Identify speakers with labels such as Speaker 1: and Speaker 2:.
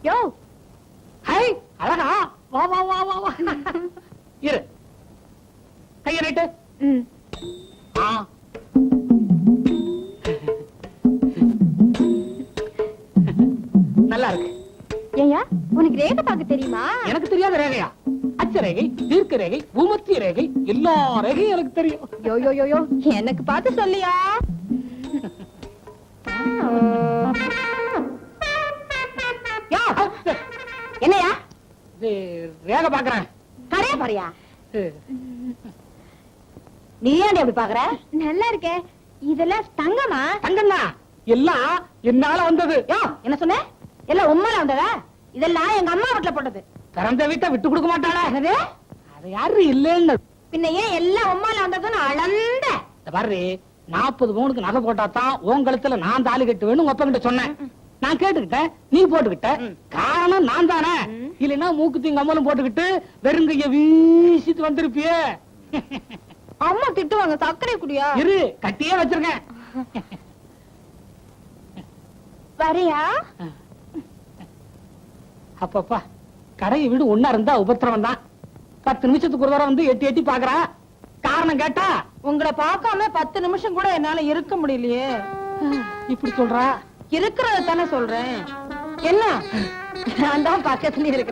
Speaker 1: யோ
Speaker 2: high அழகா வா வா வா வா வா இரு கைய நீட்டு நல்லா இருக்கு.
Speaker 1: ஏயா உனக்கு ரேகை பார்க்க தெரியுமா?
Speaker 2: எனக்கு தெரியாத ரேகையா? அச்ச ரேகை, தீர்க்க ரேகை, பூமத்திய ரேகை, எல்லா ரேகையும் எனக்கு தெரியும்.
Speaker 1: யோ யோ யோ யோ எனக்கு பார்த்து சொல்லியா? என்னையா
Speaker 2: ரேகை பாக்குறேன்.
Speaker 1: கரையா பாரியா? நீ ஏன் அப்படி பாக்குற? நல்லா இருக்கே. இதெல்லாம் தங்கமா?
Speaker 2: தங்கம்னா எல்லாம் என்னால வந்தது.
Speaker 1: என்ன சொன்ன? எல்லாம் உம்மால வந்ததா? இதெல்லாம் எங்க அம்மா வீட்டுல போட்டது.
Speaker 2: பிறந்த வீட்டை விட்டு கொடுக்க மாட்டாளா? அது யாரு இல்லன்னு
Speaker 1: பின்ன ஏன் எல்லாம் உம்மால வந்ததுன்னு அளந்த
Speaker 2: பாரு. 40 பவுனுக்கு நகை போட்டாதான் உன் கழுத்துல நான் தாலி கட்டுவேன்னு உங்க அப்பா கிட்ட சொன்னேன். நான் கேட்டுக்கிட்டேன், நீ போட்டுக்கிட்ட. காரணம் நான் தானே. இல்லைன்னா மூக்குத்தி அம்மலும் போட்டுக்கிட்டு வெறுங்கைய வீசிட்டு வந்திருப்பியே.
Speaker 1: அம்மா திட்டுவாங்க. சர்க்கரை குடியா?
Speaker 2: இரு, கட்டியே வச்சிருக்கேன்.
Speaker 1: வரையா?
Speaker 2: அப்பப்பா கடையை வீடு ஒன்னா இருந்தா உபத்திரவம் தான். 10 நிமிஷத்துக்கு ஒரு தடவை வந்து எட்டி எட்டி பாக்குறா. காரணம் கேட்டா
Speaker 1: உங்களை பார்க்காம 10 நிமிஷம் கூட என்னால இருக்க முடியலையே.
Speaker 2: இப்படி சொல்றா?
Speaker 1: இருக்கிறத தானே சொல்றேன். என்ன நான் தான் பக்கத்துல இருக்க.